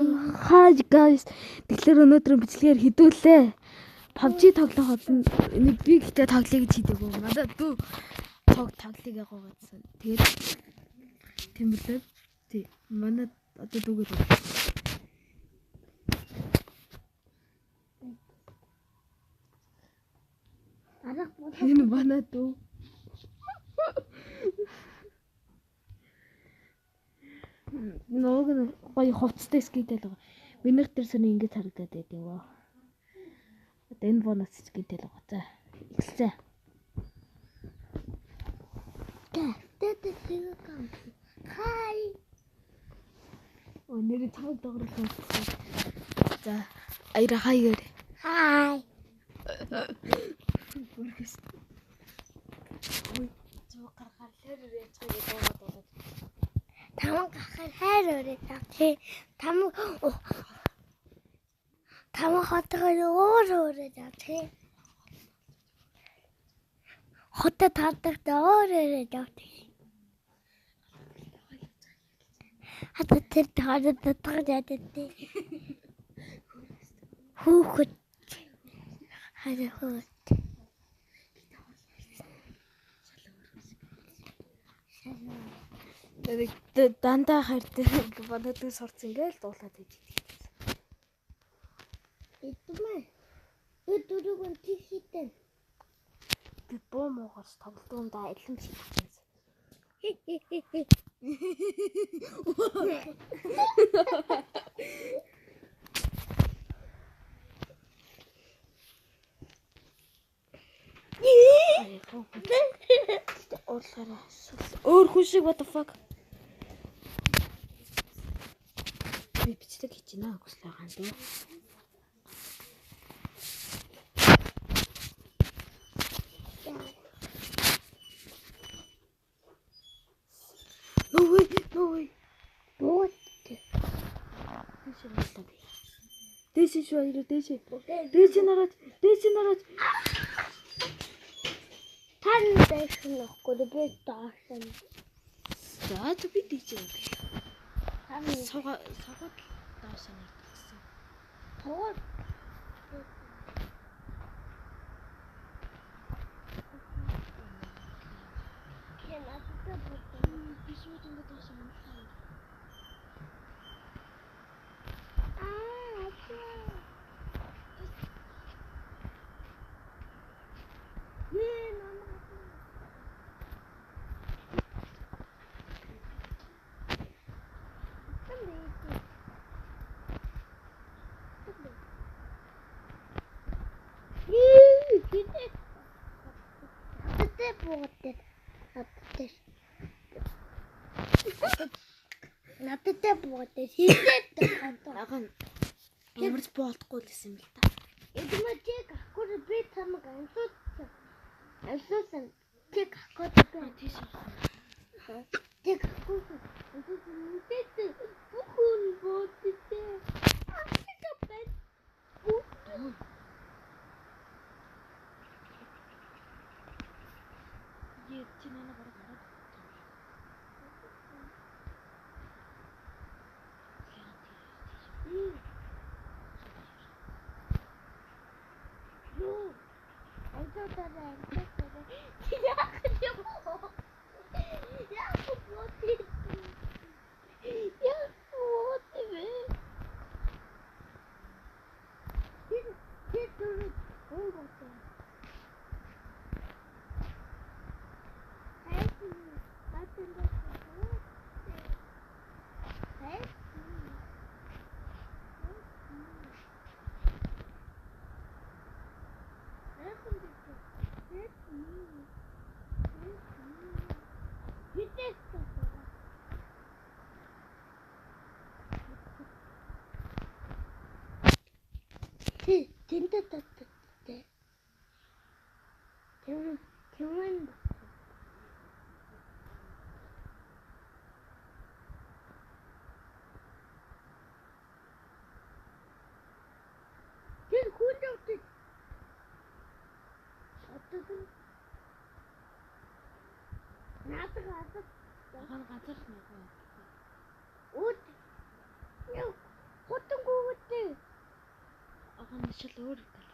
Hi guys. Тэгэхээр өнөөдөр бичлэгээр хідүүлээ. PUBG тоглоход нэг би гэхдээ тоглоё гэж хийдэггүй. Надад дүү тоглоё яг гоодсан. Тэгээд тэмүүлээ. Тий. Манай одоо дүүгээ тоглоо. Энэ манай дүү. Ног нь гоё хувцастай скейтэл байгаа. Минийх дээр сони ингэж харагдаад байдаг ёо. Одоо энэ бонус скейтэл байгаа. За. Ихсэн. Хай. Өнөөдөр тавд дагуулсан. За. Аяра хайгаар. Хай. Бүргэс. Ой, зөө гаргал хэрэг яцгаа гэдэг. Таман гахаар хайр өрөө тавчи. Таман хотгоо өөрөө тавчи. Хотод тавдаг өөрөө тавчи. Хатад тэр таарад татгаж яддаг. Хүүхэд. Хараа хүүхэд. Дандаа хайртай бодоод сурцсан гээл дуулаад байдаг. Эдмээ. Өдөрөг тийхтэй. Би боо моогоос тоглоомдоо илэн шиг байна. Өөр хүн шиг what the fuck. Би бичдэг хийж байна агуулсан дөө. No way. What? Дэши нараад. Тан дэши нөхгүй би таасан. За би дэши. Согод таасан гэсэн. Согод. Надад буудаг хийлээд байгаа. Ямарч боолдохгүй л юм л та. Эдмээ чиг акур би тамаг ансуусан. Чиг акур тийш. Чиг акур. Үнэтэй бүхэн боодтой. Ахтапэт. Чинана гараад. Тэнтэй. Тэмэн. Тэр хүнтэй. Надад газар нэг. Үүд. Хот очил өөр гал.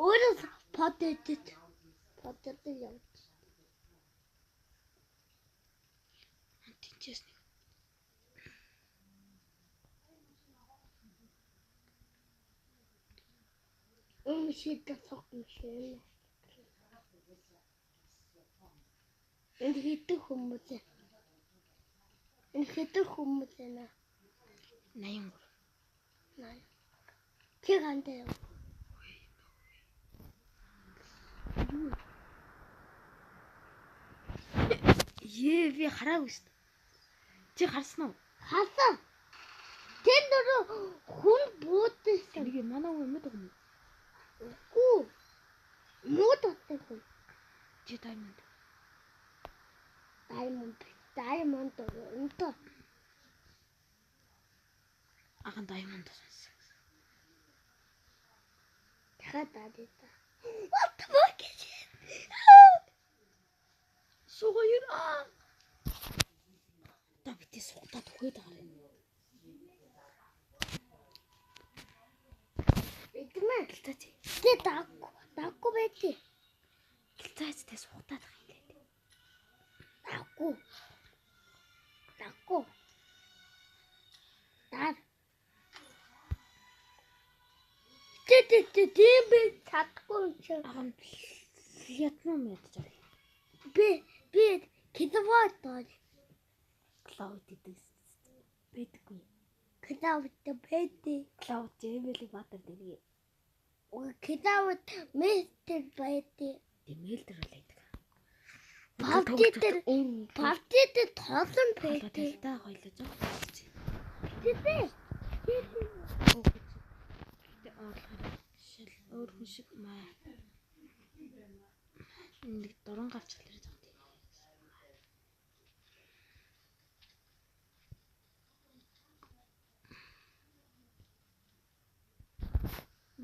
Өөрөө потэтэд явж. Тинчээс нэг. Шийдэх сохмшээ. Энэ хэдэн хүмүүс ээ. Энэ хэдэн хүмүүс ээ наа. 83. Чи гандаа яв. Би хараагүй шүү дээ. Чи харсан уу? Хасан. Тэн дөрөв хүн буудсан. Энийг манай хүн мэддэг юм. Үгүй. Мууд утсан хүн. Чи Diamond. Diamond өнтөө. Ахан Diamond сонсон. Дахиад даа. What the fuck is it? Суугаяр. Та битээ суутаад өгөөд байгаа юм. Эдмээ. Гэлцаач. Тэ даггүй байти. Гэлцаач тэ суутаад байгаа юм лээ. Даггүй. Даа. Тийм би чадахгүй чи. Ахан ятмаа мэдэж байгаа. Би кидваад тоо. Cloud гэдэггүй. Кидваад бэти. Cloud Emily Butter дэрээ. Кидваад мистер бэти. Эмэл дээр л байдаг. Парти дээр тоолсон бэти. Та хоёлоо жоо. Тэ. Өөр хүн шиг маа. Нэг дуран гавч хэлэр зогт.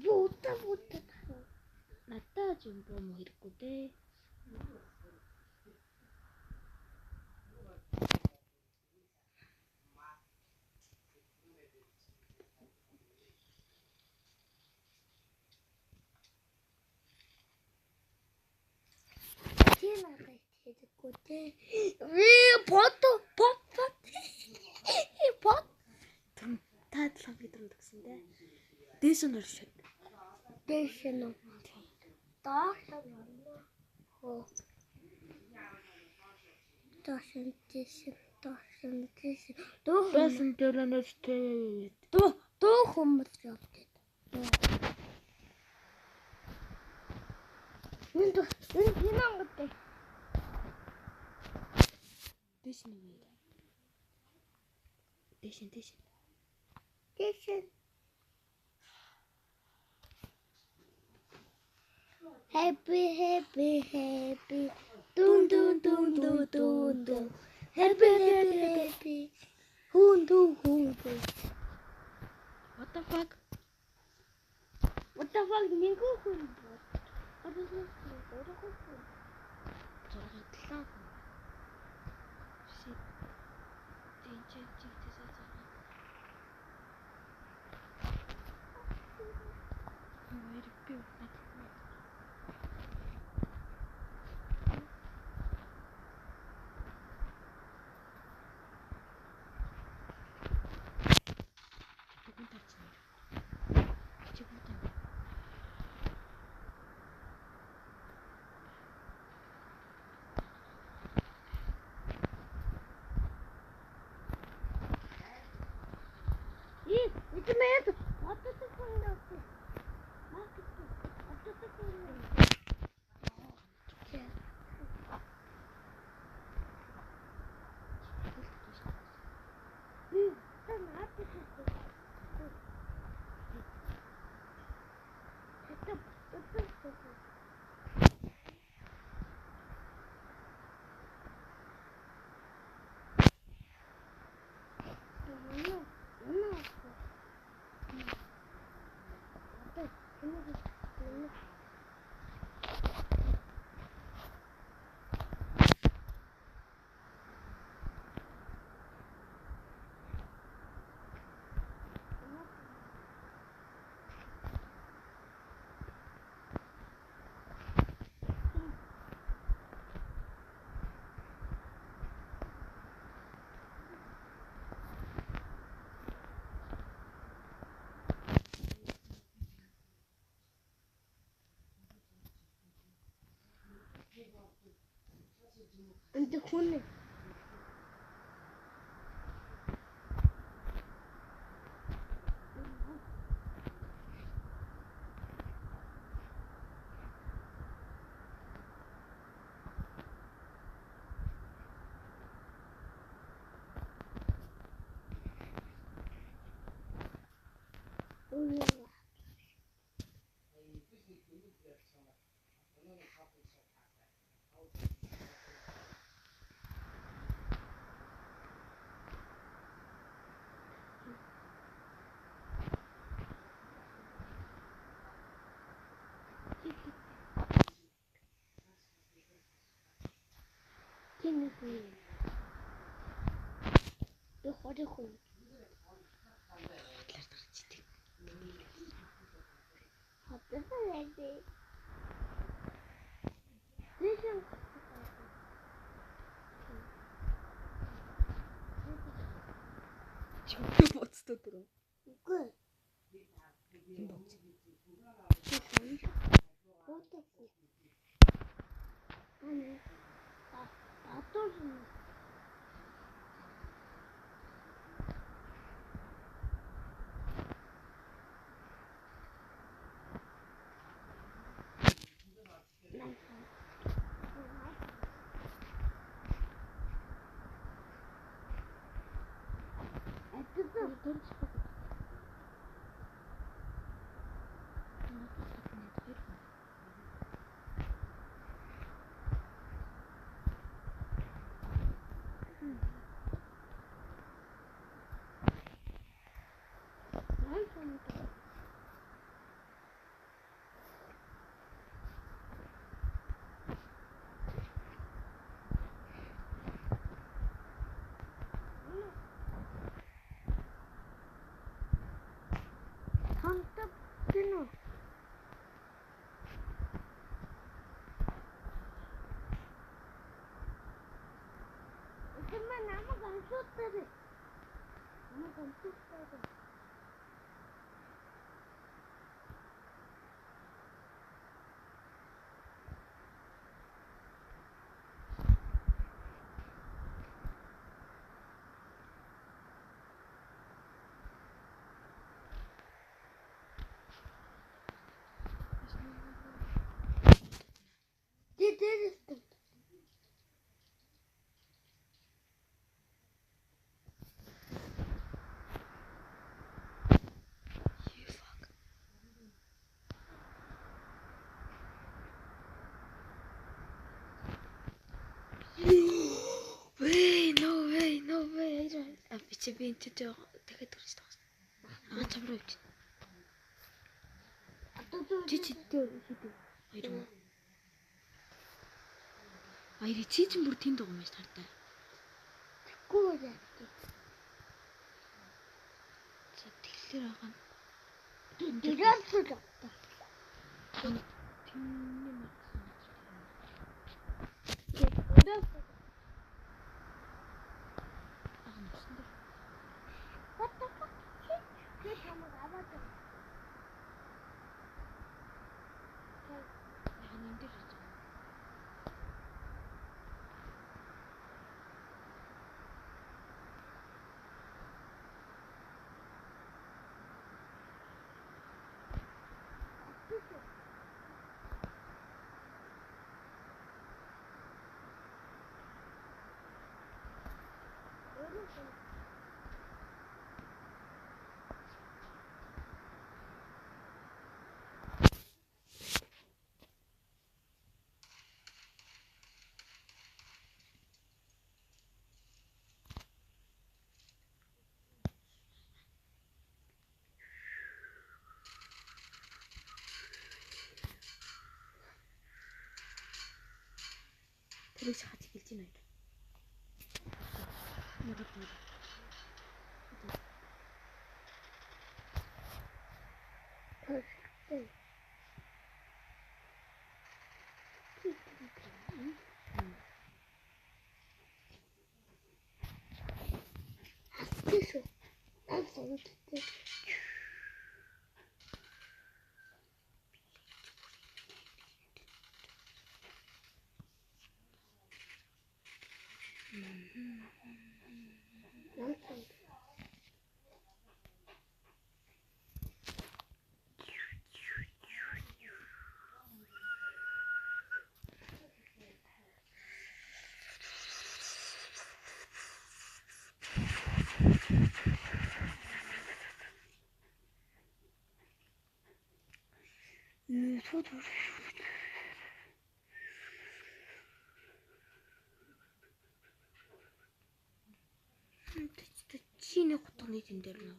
Буута. Надад жимбом хэрэггүй дээ. Пот. Таадлах гэдэг гэсэн дээ. Дээш нь орш. Дэшэн. Даасан. Оо. Даасан. Басан дөрөнөс тээ. Дуу хүмүүс явдаг. Энд хинангад. Дээш нь үү? Дэшин. Happy. Dun. Happy. Hun. What the fuck? Нинго хүн. Зургатлаа. Shit. Тинчээ. Mesmo. Bota essa coisa aqui. Bota essa coisa aqui. Tá nada, انت خوني 너 허리콩 어때서 내지? 무슨 Чамд боцтой дөрөв. 이거 Хэн боц? 어떻게? 아니 나 떨어지네. 한답 끊어. 정말 나무가 안 쏟더래. 나무가 안 쏟더래. 됐어. No way. Бичи би энэ дээр дахиад төрж тагсан. Чамруу ич. Чи дээр хийдэг. Хоёр. Баяр чи ч бүр тэнд байгаа юм шиг таартай. Гүрэ. За тэгэхээр байгаа. Дэрэлсэж. Тинний магсан. Дэрэлсэж. 그 담을 알아줘. 약간 힘들었죠. тэрийг шахаж эхэлж байна. Хасчихсан. Асан гэдэг. Чиний гутганы тэн дээр нэг.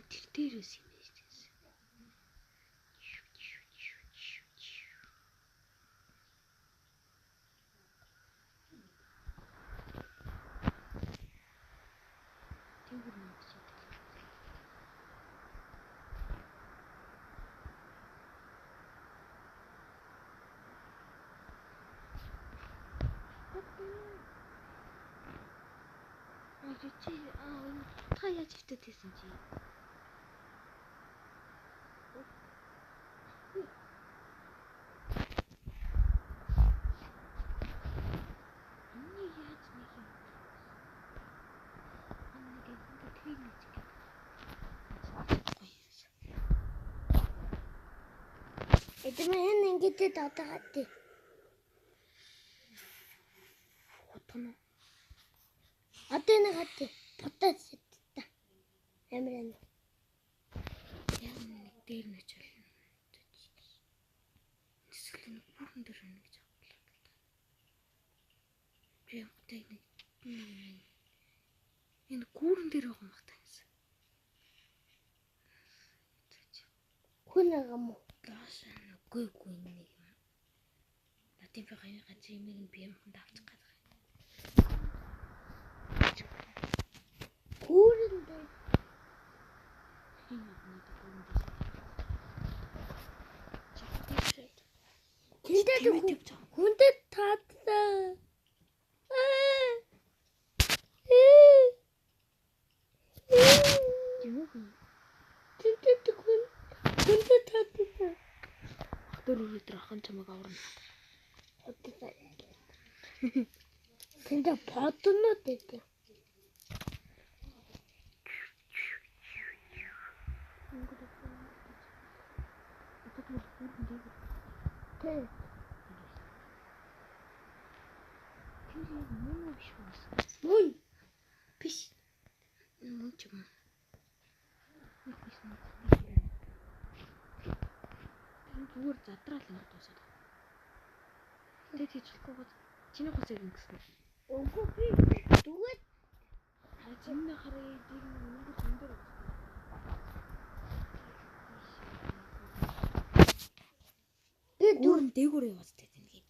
Тэр дээрээс юм биш гэсэн. Тэгвэр юм чи. Та яаж хөвтөдсэн чи? Эдгээр ингээд датагатий. Утгана. Одоо нэг хатий. Потоос та. Амрын. Яг нэг дээр нь ч болно. Эсвэл нэг бүрэн дээр нэг гэж бодлоо. Би ятаг нэг энэ гүүрэн дээр байгаа юм байна гэсэн. Хүн агам уу? Доош үгүй нэг юм. Надын байгаа газар юм би юм ханд авчих гэдэг. Гүүрэн дээр. Тэнтэй хүндэд таатсан. Тэнтэй хүндэд таатсан. Дөр өрөөдөр ахын чамайг аварна. Тэнтэй потнод гэдэг. Тэ. Мөн Биш. Мөн ч юм. Зүгээр задраал ингэ дуусаад. Тэгээд хийчихгүй гоо чиний гоцыг ингэсэн. үгүй би зүгээр Жиннэ хараа дийг өнгөц өндөр байна. Би Дүүрэн дээгүүр яваад тань гээ.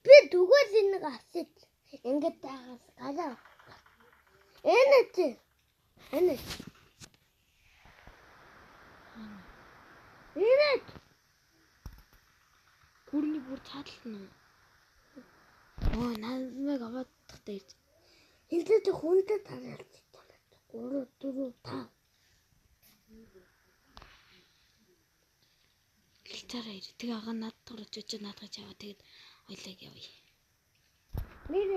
би дүгэл нэг асууж ингээд таагаас галаа. Энэч. Энэч. Гүрний бүр цааталтна. Оо намайг аваад тахтай ирж. Хинтэд хүнтэй тараалж байна. 3 4 5. Гэлцаараа ир. Тэгээ агаа надад орж очиж наадгаж яваа. Тэгээд ойлаг явъя. Нэр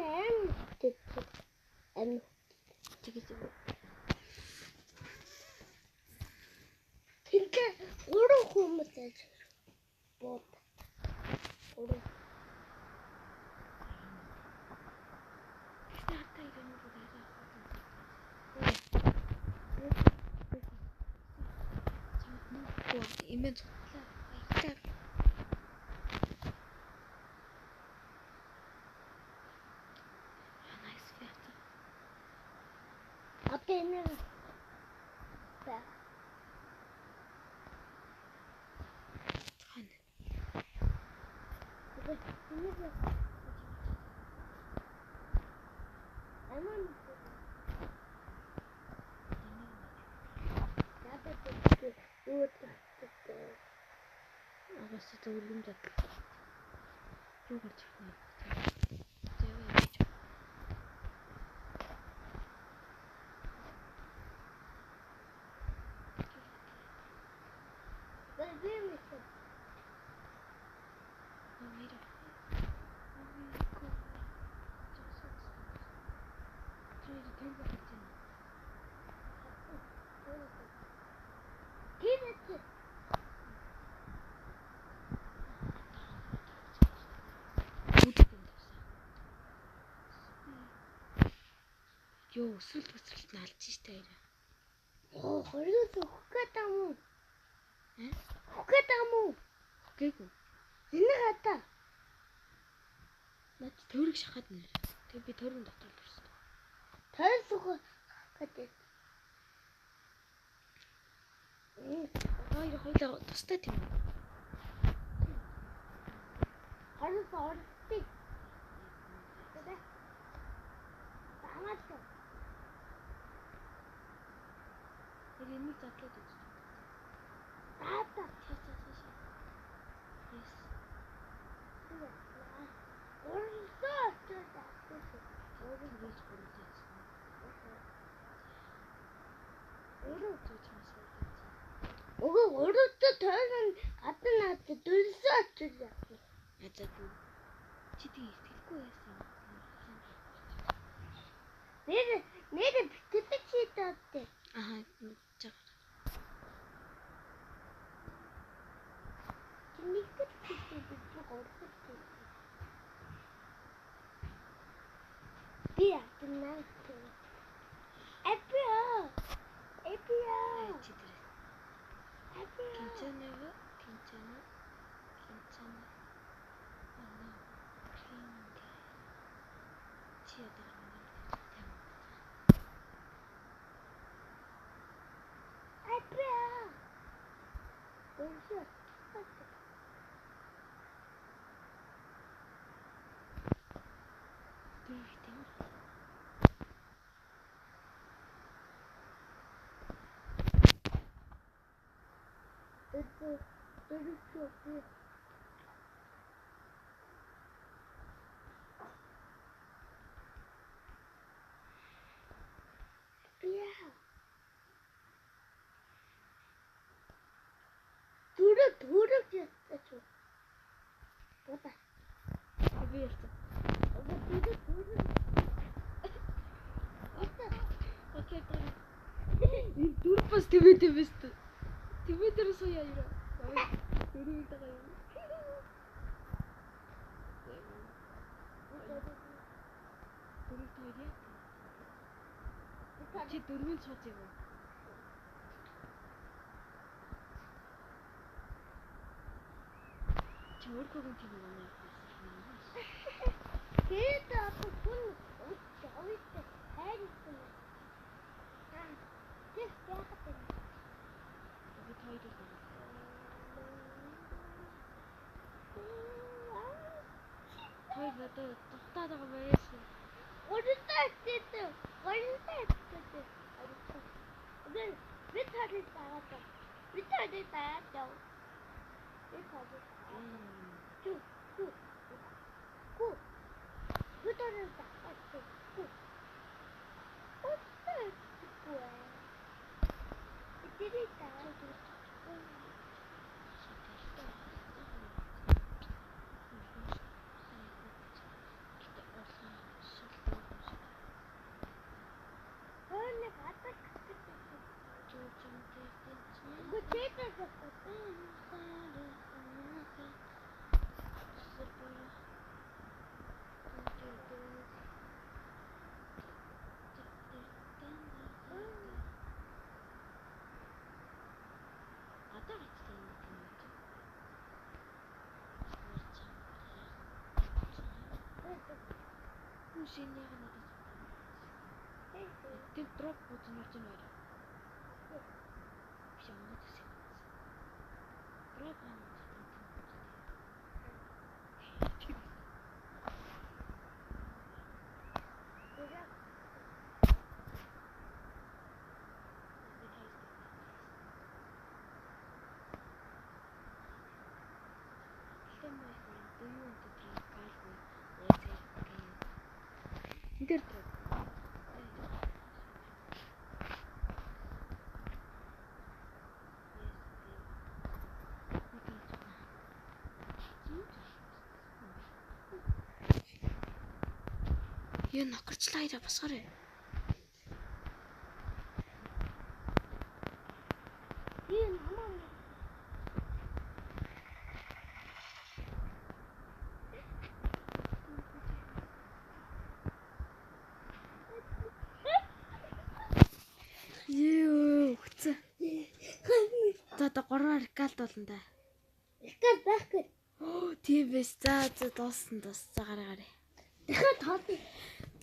ам Тэгээд хинтээ 3 хүмүүс байж бод. 3 стартаа ирэн бүр арай хаа. Имэн цуглаа. Баярлалаа. Nice фят. апэ нэ. Хан. Аман. Агаас зөвлөм задал. Юу гарч ирнэ? Ёо, өсрэлт нь алж штэ хоёроо. Оо, хоёроо хөхөт юм уу? Хэ? Хөхөт юм уу? Гээгүй. Энэ хата. Наад төврөг шахаад нэр. Тэг би төврөн дотор дурсан. Тайс хөхөт. Хоёроо тустай тийм үү? Харин ордыг. Тэ. Тамаас. Энийг задлаад үз. Таата. Yes. Орсоо ч Өөрөөр хийж гүрдэж. Ого, өрөөдөө тойрон гаднаад дөрсөө ч яах. Ажаад чи тийм сэтгэлгүй яасан. Нэр битдэг чийдээ. Аа, жаа. Чинийхэд битдэг горхот. Би атнаа. Эпиа. Чи тэр. Кинчэнэ. Чи ядаа Эпиа. Дөрсөө. Дөрсөө. Дөрөв ястач. Бата. би ялцсан. Окей. Энэ дүр бас тэмээд юм биш үү? Тэмээдэр сууя яа. Дөрөвтэй гай. Дөрөвтэй яа. Чи дөрвийн цууц юм уу? Чи өөргөө тийм юм аа. Гээд апа хүн ойт хайрсан. одоо тогтоод байгаа байс. Ортой гэдэг. Ортой гэдэг. Ортой. Бид харин таагаад. Бид харин таагаад. Бид харин. Чү. Ку. Бид харин таагаад. Ку. Ортой. Ку. Бид харин таагаад. Шинэ яг надад. Тэр дроп бодсон юм байна. Биш амнаа гэсэн. Дроп байна. Интер Яа нөхөрчлээ ирээ босгоорой. Ийм хамаа. Юу хөцөө. За 3 рекалт болно да. Ихтэй байхгүй. Оо тийм биш. За дууссан. За гараа. Дахиад тоодъё.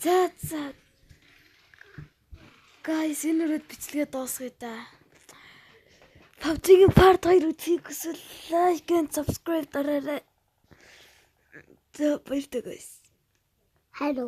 За. Guys, энэ үрээд бичлэгээ дуусгая да. PUBG-ийн part 2 үзхийг хүсвэл like and subscribe дараарай. За баярлалаа guys. Hello.